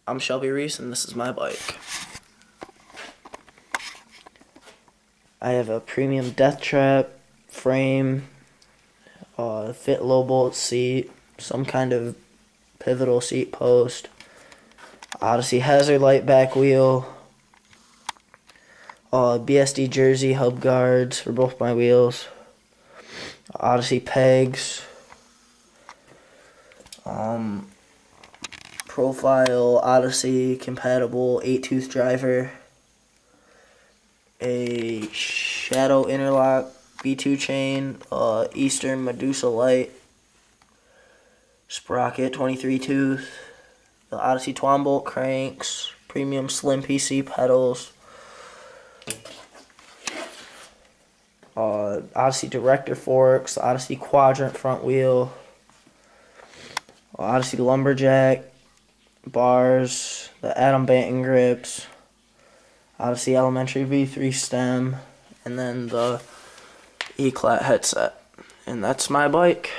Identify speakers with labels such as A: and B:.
A: I'm Shelby Reiss, and this is my bike. I have a premium death trap frame, fit low bolt seat, some kind of pivotal seat post, Odyssey hazard light back wheel, BSD jersey hub guards for both my wheels, Odyssey pegs, profile Odyssey compatible 8-tooth driver, a shadow interlock B2 chain, Eastern Medusa light, sprocket 23 tooth, the Odyssey 12 bolt cranks, premium slim PC pedals, Odyssey director forks, Odyssey quadrant front wheel, Odyssey lumberjack bars, the Adam Banton grips, Odyssey elementary V3 stem, and then the E-Clat headset. And that's my bike.